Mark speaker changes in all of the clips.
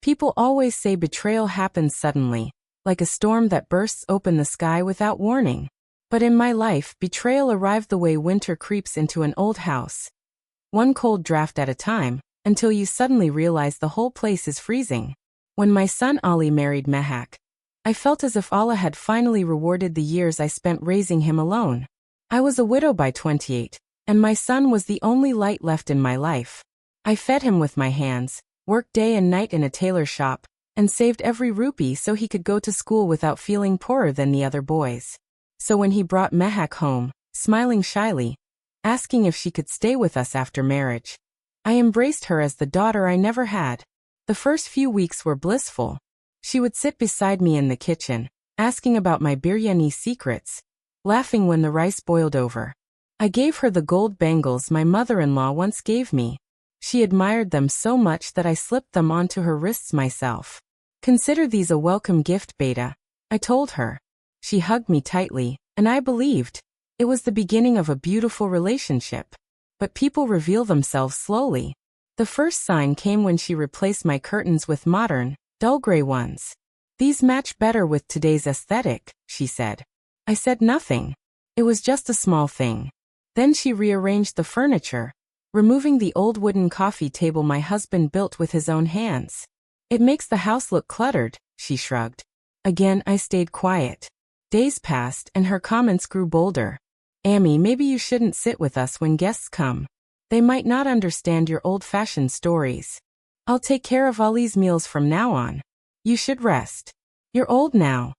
Speaker 1: People always say betrayal happens suddenly, like a storm that bursts open the sky without warning. But in my life, betrayal arrived the way winter creeps into an old house. One cold draft at a time, until you suddenly realize the whole place is freezing. When my son Ali married Mehak, I felt as if Allah had finally rewarded the years I spent raising him alone. I was a widow by 28, and my son was the only light left in my life. I fed him with my hands, worked day and night in a tailor shop, and saved every rupee so he could go to school without feeling poorer than the other boys. So when he brought Mehak home, smiling shyly, asking if she could stay with us after marriage, I embraced her as the daughter I never had. The first few weeks were blissful. She would sit beside me in the kitchen, asking about my biryani secrets, laughing when the rice boiled over. I gave her the gold bangles my mother-in-law once gave me. She admired them so much that I slipped them onto her wrists myself. Consider these a welcome gift, Beta, I told her. She hugged me tightly, and I believed it was the beginning of a beautiful relationship. But people reveal themselves slowly. The first sign came when she replaced my curtains with modern, dull gray ones. These match better with today's aesthetic, she said. I said nothing. It was just a small thing. Then she rearranged the furniture, removing the old wooden coffee table my husband built with his own hands. It makes the house look cluttered, she shrugged. Again I stayed quiet. Days passed and her comments grew bolder. Amy, maybe you shouldn't sit with us when guests come. They might not understand your old-fashioned stories. I'll take care of Ali's meals from now on. You should rest. You're old now.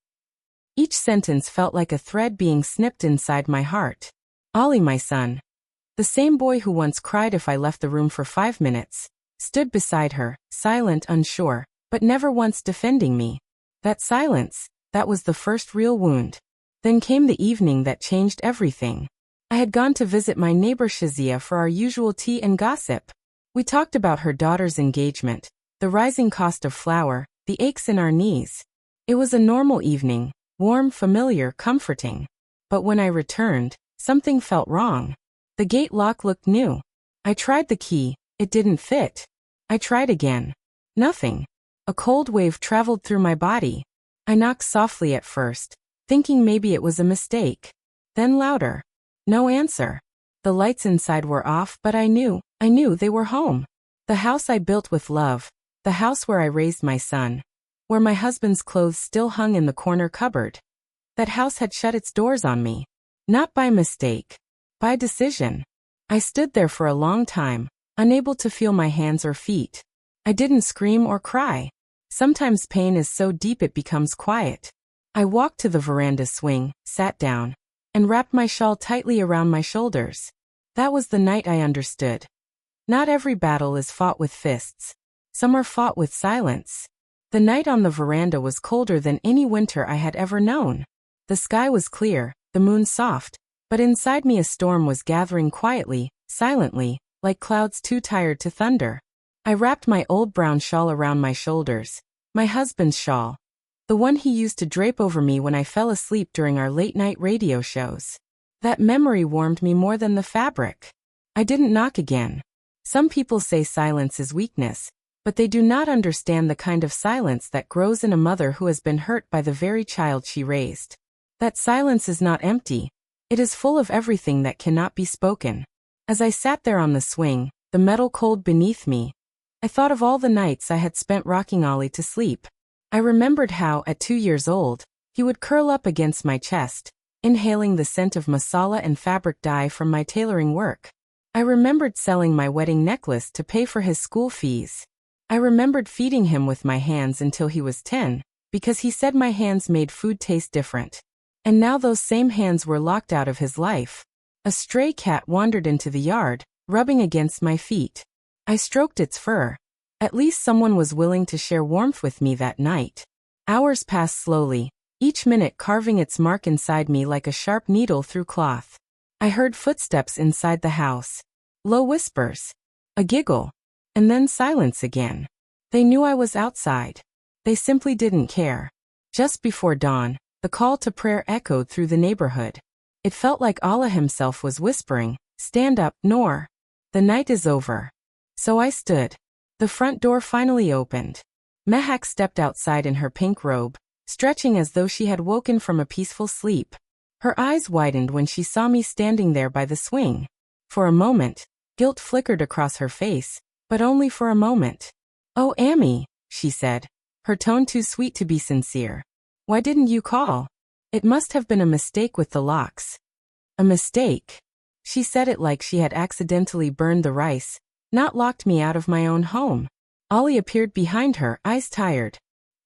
Speaker 1: Each sentence felt like a thread being snipped inside my heart. Ali, my son, the same boy who once cried if I left the room for 5 minutes, stood beside her, silent, unsure, but never once defending me. That silence, that was the first real wound. Then came the evening that changed everything. I had gone to visit my neighbor Shazia for our usual tea and gossip. We talked about her daughter's engagement, the rising cost of flour, the aches in our knees. It was a normal evening, warm, familiar, comforting. But when I returned, something felt wrong. The gate lock looked new. I tried the key, it didn't fit. I tried again. Nothing. A cold wave traveled through my body. I knocked softly at first, thinking maybe it was a mistake. Then louder. No answer. The lights inside were off, but I knew they were home. The house I built with love, the house where I raised my son, where my husband's clothes still hung in the corner cupboard. That house had shut its doors on me. Not by mistake. By decision. I stood there for a long time, unable to feel my hands or feet. I didn't scream or cry. Sometimes pain is so deep it becomes quiet. I walked to the veranda swing, sat down, and wrapped my shawl tightly around my shoulders. That was the night I understood. Not every battle is fought with fists. Some are fought with silence. The night on the veranda was colder than any winter I had ever known. The sky was clear, the moon soft, but inside me a storm was gathering quietly, silently, like clouds too tired to thunder. I wrapped my old brown shawl around my shoulders, my husband's shawl, the one he used to drape over me when I fell asleep during our late-night radio shows. That memory warmed me more than the fabric. I didn't knock again. Some people say silence is weakness, but they do not understand the kind of silence that grows in a mother who has been hurt by the very child she raised. That silence is not empty. It is full of everything that cannot be spoken. As I sat there on the swing, the metal cold beneath me, I thought of all the nights I had spent rocking Ali to sleep. I remembered how, at 2 years old, he would curl up against my chest, inhaling the scent of masala and fabric dye from my tailoring work. I remembered selling my wedding necklace to pay for his school fees. I remembered feeding him with my hands until he was 10, because he said my hands made food taste different. And now those same hands were locked out of his life. A stray cat wandered into the yard, rubbing against my feet. I stroked its fur. At least someone was willing to share warmth with me that night. Hours passed slowly, each minute carving its mark inside me like a sharp needle through cloth. I heard footsteps inside the house. Low whispers. A giggle. And then silence again. They knew I was outside. They simply didn't care. Just before dawn, the call to prayer echoed through the neighborhood. It felt like Allah himself was whispering, "Stand up, Noor. The night is over." So I stood. The front door finally opened. Mehak stepped outside in her pink robe, stretching as though she had woken from a peaceful sleep. Her eyes widened when she saw me standing there by the swing. For a moment, guilt flickered across her face, but only for a moment. "Oh, Amy," she said, her tone too sweet to be sincere. "Why didn't you call? It must have been a mistake with the locks." "A mistake?" She said it like she had accidentally burned the rice, not locked me out of my own home. Ollie appeared behind her, eyes tired.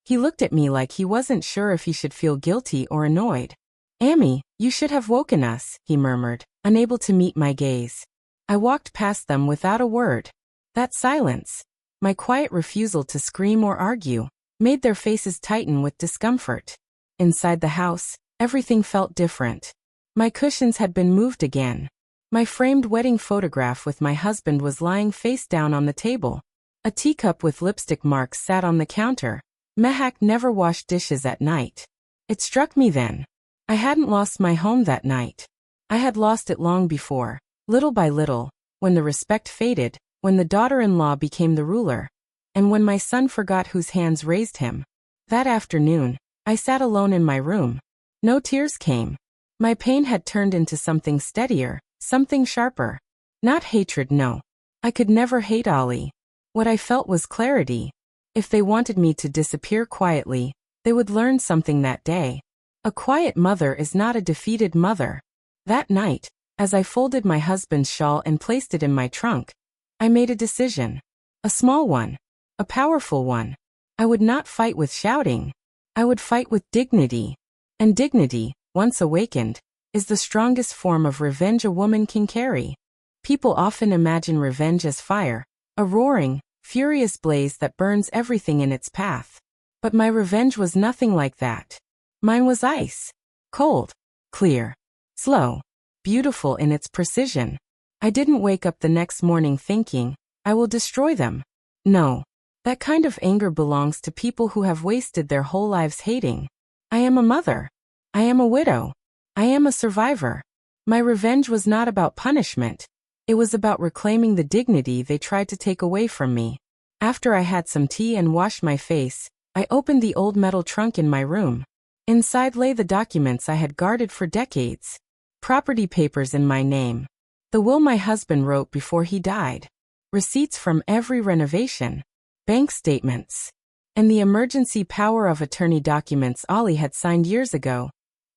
Speaker 1: He looked at me like he wasn't sure if he should feel guilty or annoyed. "Amy, you should have woken us," he murmured, unable to meet my gaze. I walked past them without a word. That silence, my quiet refusal to scream or argue, made their faces tighten with discomfort. Inside the house, everything felt different. My cushions had been moved again. My framed wedding photograph with my husband was lying face down on the table. A teacup with lipstick marks sat on the counter. Mehak never washed dishes at night. It struck me then. I hadn't lost my home that night. I had lost it long before, little by little, when the respect faded, when the daughter-in-law became the ruler, and when my son forgot whose hands raised him. That afternoon, I sat alone in my room. No tears came. My pain had turned into something steadier, something sharper. Not hatred, no. I could never hate Ollie. What I felt was clarity. If they wanted me to disappear quietly, they would learn something that day. A quiet mother is not a defeated mother. That night, as I folded my husband's shawl and placed it in my trunk, I made a decision. A small one. A powerful one. I would not fight with shouting. I would fight with dignity. And dignity, once awakened, is the strongest form of revenge a woman can carry. People often imagine revenge as fire, a roaring, furious blaze that burns everything in its path. But my revenge was nothing like that. Mine was ice. Cold. Clear. Slow. Beautiful in its precision. I didn't wake up the next morning thinking, I will destroy them. No. That kind of anger belongs to people who have wasted their whole lives hating. I am a mother. I am a widow. I am a survivor. My revenge was not about punishment. It was about reclaiming the dignity they tried to take away from me. After I had some tea and washed my face, I opened the old metal trunk in my room. Inside lay the documents I had guarded for decades. Property papers in my name. The will my husband wrote before he died. Receipts from every renovation. Bank statements. And the emergency power of attorney documents Ollie had signed years ago,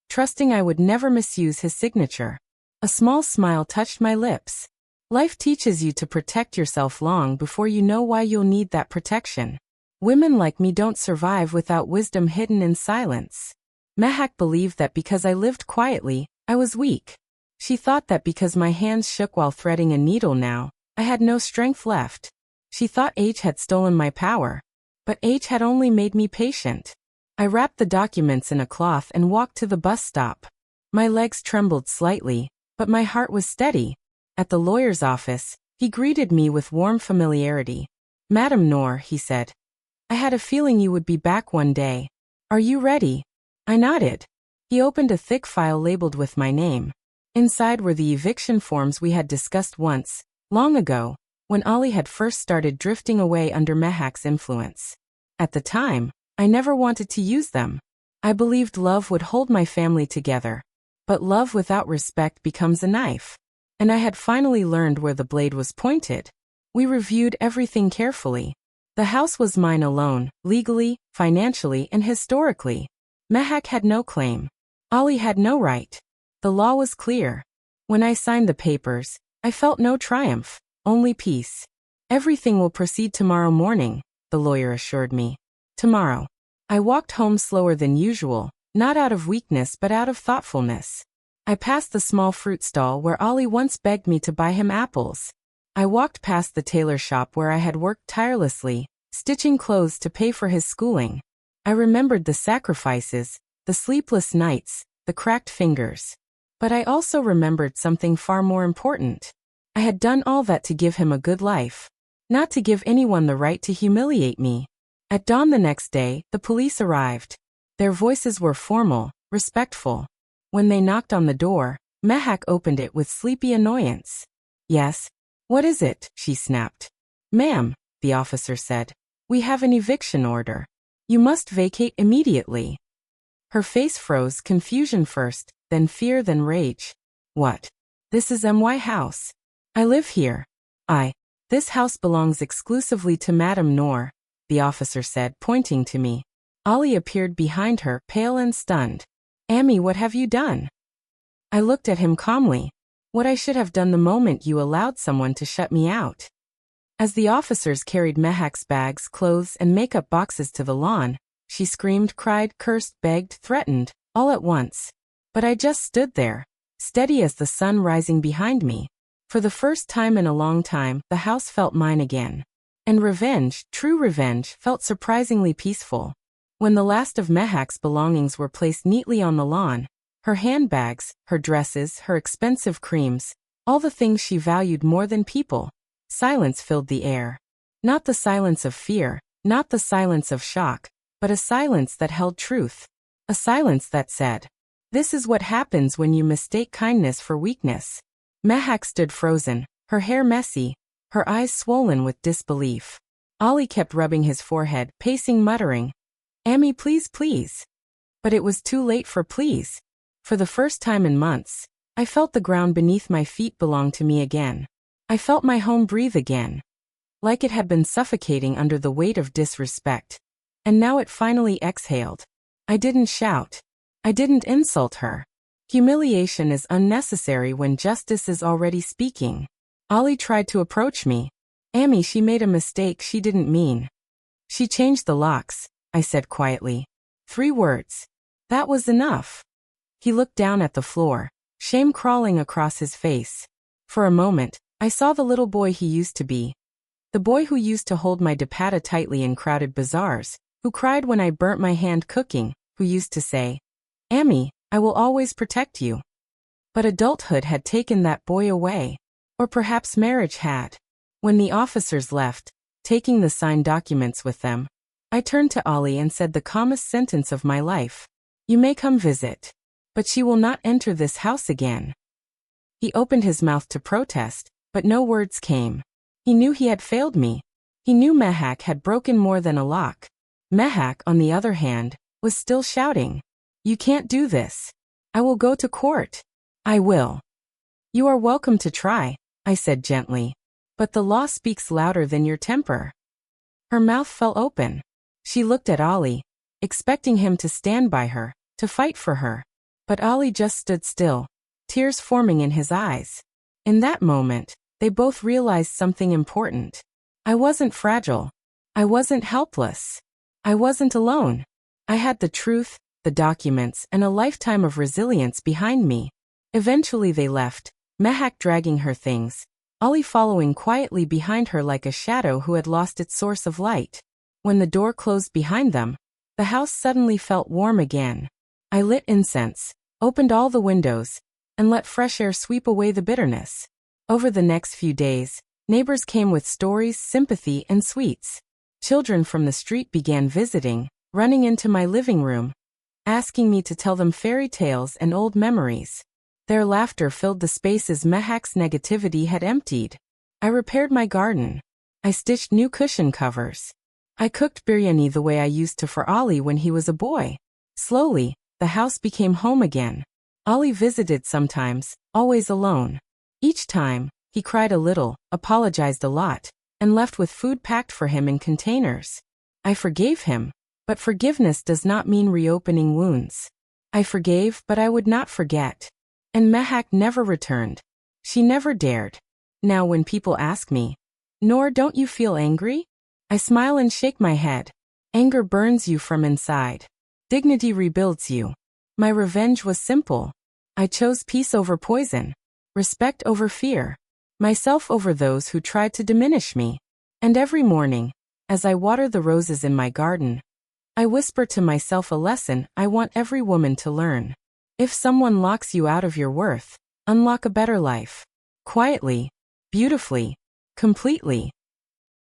Speaker 1: trusting I would never misuse his signature. A small smile touched my lips. Life teaches you to protect yourself long before you know why you'll need that protection. Women like me don't survive without wisdom hidden in silence. Mehak believed that because I lived quietly, I was weak. She thought that because my hands shook while threading a needle now, I had no strength left. She thought age had stolen my power. But age had only made me patient. I wrapped the documents in a cloth and walked to the bus stop. My legs trembled slightly, but my heart was steady. At the lawyer's office, he greeted me with warm familiarity. "Madam Noor," he said. "I had a feeling you would be back one day. Are you ready?" I nodded. He opened a thick file labeled with my name. Inside were the eviction forms we had discussed once, long ago, when Ollie had first started drifting away under Mehak's influence. At the time, I never wanted to use them. I believed love would hold my family together. But love without respect becomes a knife. And I had finally learned where the blade was pointed. We reviewed everything carefully. The house was mine alone, legally, financially, and historically. Mehak had no claim. Ollie had no right. The law was clear. When I signed the papers, I felt no triumph, only peace. "Everything will proceed tomorrow morning," the lawyer assured me. Tomorrow. I walked home slower than usual, not out of weakness but out of thoughtfulness. I passed the small fruit stall where Ollie once begged me to buy him apples. I walked past the tailor shop where I had worked tirelessly, stitching clothes to pay for his schooling. I remembered the sacrifices, the sleepless nights, the cracked fingers. But I also remembered something far more important. I had done all that to give him a good life, not to give anyone the right to humiliate me. At dawn the next day, the police arrived. Their voices were formal, respectful. When they knocked on the door, Mehak opened it with sleepy annoyance. "Yes? What is it?" she snapped. "Ma'am," the officer said. We have an eviction order. You must vacate immediately. Her face froze, confusion first, then fear, then rage. What? This is my house. I live here. This house belongs exclusively to Madame Noor, the officer said, pointing to me. Ali appeared behind her, pale and stunned. Amy, what have you done? I looked at him calmly. What I should have done the moment you allowed someone to shut me out. As the officers carried Mehak's bags, clothes, and makeup boxes to the lawn, she screamed, cried, cursed, begged, threatened, all at once. But I just stood there, steady as the sun rising behind me. For the first time in a long time, the house felt mine again. And revenge, true revenge, felt surprisingly peaceful. When the last of Mehak's belongings were placed neatly on the lawn, her handbags, her dresses, her expensive creams, all the things she valued more than people, silence filled the air. Not the silence of fear, not the silence of shock, but a silence that held truth. A silence that said, "This is what happens when you mistake kindness for weakness." Mehak stood frozen, her hair messy, her eyes swollen with disbelief. Ali kept rubbing his forehead, pacing, muttering, "Amy, please, please." But it was too late for please. For the first time in months, I felt the ground beneath my feet belong to me again. I felt my home breathe again. Like it had been suffocating under the weight of disrespect. And now it finally exhaled. I didn't shout. I didn't insult her. Humiliation is unnecessary when justice is already speaking. Ali tried to approach me. Amy, she made a mistake she didn't mean. She changed the locks, I said quietly. 3 words. That was enough. He looked down at the floor, shame crawling across his face. For a moment, I saw the little boy he used to be. The boy who used to hold my dupatta tightly in crowded bazaars, who cried when I burnt my hand cooking, who used to say, "Amy, I will always protect you." But adulthood had taken that boy away. Or perhaps marriage had. When the officers left, taking the signed documents with them, I turned to Ali and said the calmest sentence of my life. "You may come visit. But she will not enter this house again." He opened his mouth to protest, but no words came. He knew he had failed me. He knew Mehak had broken more than a lock. Mehak, on the other hand, was still shouting, "You can't do this. I will go to court. I will." "You are welcome to try," I said gently. "But the law speaks louder than your temper." Her mouth fell open. She looked at Ali, expecting him to stand by her, to fight for her. But Ali just stood still, tears forming in his eyes. In that moment, they both realized something important. I wasn't fragile. I wasn't helpless. I wasn't alone. I had the truth, the documents, and a lifetime of resilience behind me. Eventually they left, Mehak dragging her things, Ali following quietly behind her like a shadow who had lost its source of light. When the door closed behind them, the house suddenly felt warm again. I lit incense, opened all the windows, and let fresh air sweep away the bitterness. Over the next few days, neighbors came with stories, sympathy, and sweets. Children from the street began visiting, running into my living room, asking me to tell them fairy tales and old memories. Their laughter filled the spaces Mehak's negativity had emptied. I repaired my garden. I stitched new cushion covers. I cooked biryani the way I used to for Ali when he was a boy. Slowly, the house became home again. Ali visited sometimes, always alone. Each time, he cried a little, apologized a lot, and left with food packed for him in containers. I forgave him, but forgiveness does not mean reopening wounds. I forgave, but I would not forget. And Mehak never returned. She never dared. Now when people ask me, "Noor, don't you feel angry?" I smile and shake my head. Anger burns you from inside. Dignity rebuilds you. My revenge was simple. I chose peace over poison, respect over fear, myself over those who tried to diminish me. And every morning, as I water the roses in my garden, I whisper to myself a lesson I want every woman to learn. If someone locks you out of your worth, unlock a better life. Quietly, beautifully, completely.